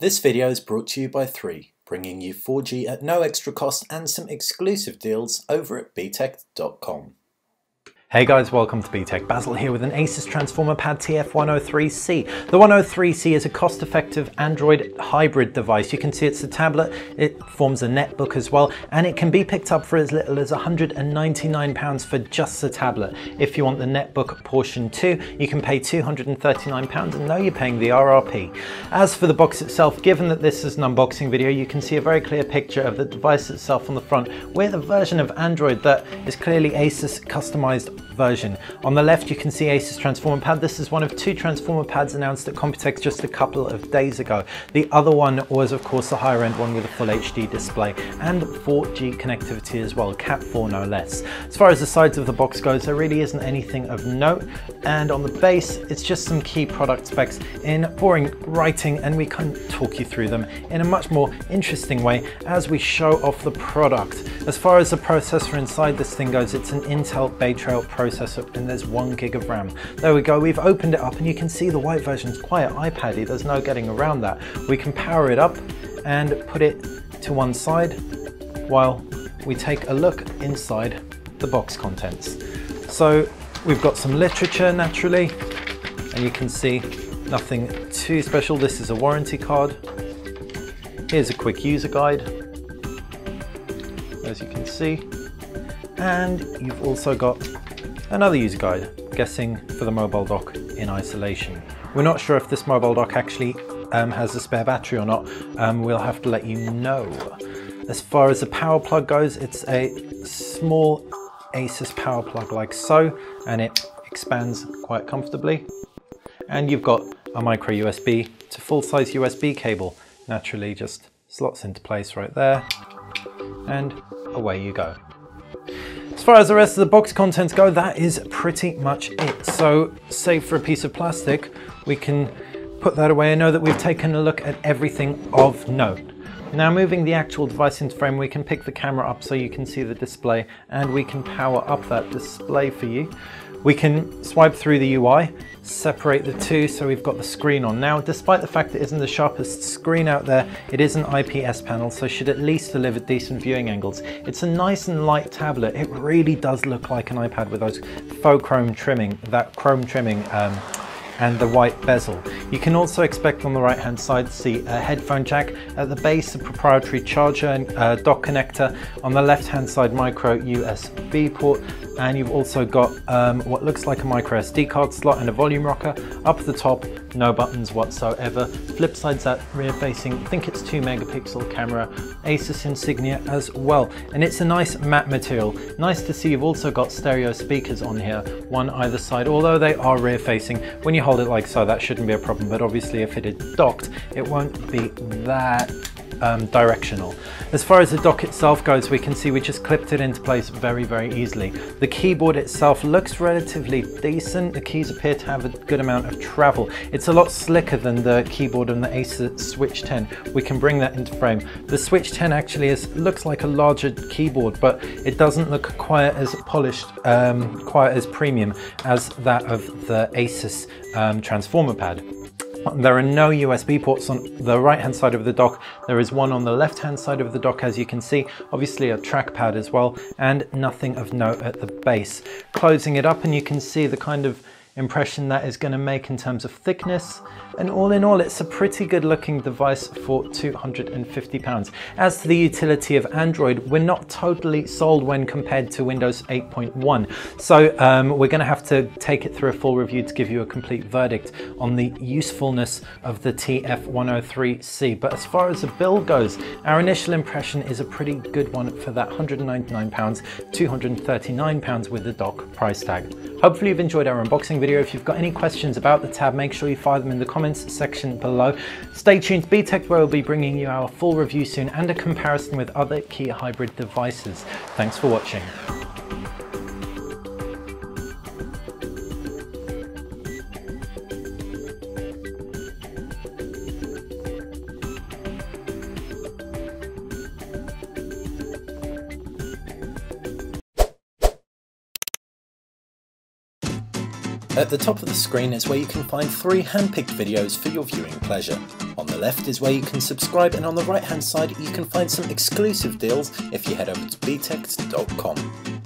This video is brought to you by 3, bringing you 4G at no extra cost and some exclusive deals over at btech.com. Hey guys, welcome to BTech. Basil here with an Asus Transformer Pad TF-103C. The 103C is a cost-effective Android hybrid device. You can see it's a tablet, it forms a netbook as well, and it can be picked up for as little as £199 for just the tablet. If you want the netbook portion too, you can pay £239 and know you're paying the RRP. As for the box itself, given that this is an unboxing video, you can see a very clear picture of the device itself on the front with a version of Android that is clearly Asus customized version. On the left you can see Asus Transformer Pad. This is one of 2 Transformer Pads announced at Computex just a couple of days ago. The other one was of course the higher end one with a full HD display and 4G connectivity as well, Cat 4 no less. As far as the sides of the box goes, there really isn't anything of note, and on the base it's just some key product specs in boring writing, and we can talk you through them in a much more interesting way as we show off the product. As far as the processor inside this thing goes, it's an Intel Baytrail processor and there's 1 gig of RAM. There we go, we've opened it up and you can see the white version is quite iPad-y, there's no getting around that. We can power it up and put it to one side while we take a look inside the box contents. So we've got some literature naturally, and you can see nothing too special. This is a warranty card. Here's a quick user guide, as you can see, and you've also got another user guide, guessing for the mobile dock in isolation. We're not sure if this mobile dock actually has a spare battery or not. We'll have to let you know. As far as the power plug goes, it's a small Asus power plug like so, and it expands quite comfortably. And you've got a micro USB to full-size USB cable. Naturally just slots into place right there, and away you go. As far as the rest of the box contents go, that is pretty much it. So, save for a piece of plastic, we can put that away and know that we've taken a look at everything of note. Now, moving the actual device into frame, we can pick the camera up so you can see the display, and we can power up that display for you. We can swipe through the UI, separate the two so we've got the screen on. Now, despite the fact it isn't the sharpest screen out there, it is an IPS panel, so should at least deliver decent viewing angles. It's a nice and light tablet. It really does look like an iPad with those faux chrome trimming, and the white bezel. You can also expect on the right hand side to see a headphone jack, at the base a proprietary charger and dock connector, on the left hand side micro USB port, and you've also got what looks like a micro SD card slot and a volume rocker. Up at the top, no buttons whatsoever. Flip side's that rear facing, I think it's 2 megapixel camera, Asus insignia as well, and it's a nice matte material. Nice to see you've also got stereo speakers on here, one either side, although they are rear facing. When you hold it like so, that shouldn't be a problem, but obviously if it is docked, it won't be that directional. As far as the dock itself goes, we can see we just clipped it into place very, very easily. The keyboard itself looks relatively decent. The keys appear to have a good amount of travel. It's a lot slicker than the keyboard on the Asus Switch 10. We can bring that into frame. The Switch 10 actually looks like a larger keyboard, but it doesn't look quite as polished, quite as premium as that of the Asus Transformer Pad. There are no USB ports on the right hand side of the dock. There is one on the left hand side of the dock, as you can see, obviously a trackpad as well, and nothing of note at the base. Closing it up and you can see the kind of impression that is going to make in terms of thickness, and all in all it's a pretty good looking device for £250. As to the utility of Android, we're not totally sold when compared to Windows 8.1, so we're going to have to take it through a full review to give you a complete verdict on the usefulness of the TF-103C. But as far as the build goes, our initial impression is a pretty good one for that £199, £239 with the dock price tag. Hopefully you've enjoyed our unboxing video. If you've got any questions about the tab, make sure you fire them in the comments section below. Stay tuned to BTech, where we'll be bringing you our full review soon and a comparison with other key hybrid devices. Thanks for watching. At the top of the screen is where you can find 3 hand-picked videos for your viewing pleasure. On the left is where you can subscribe, and on the right hand side you can find some exclusive deals if you head over to btect.com.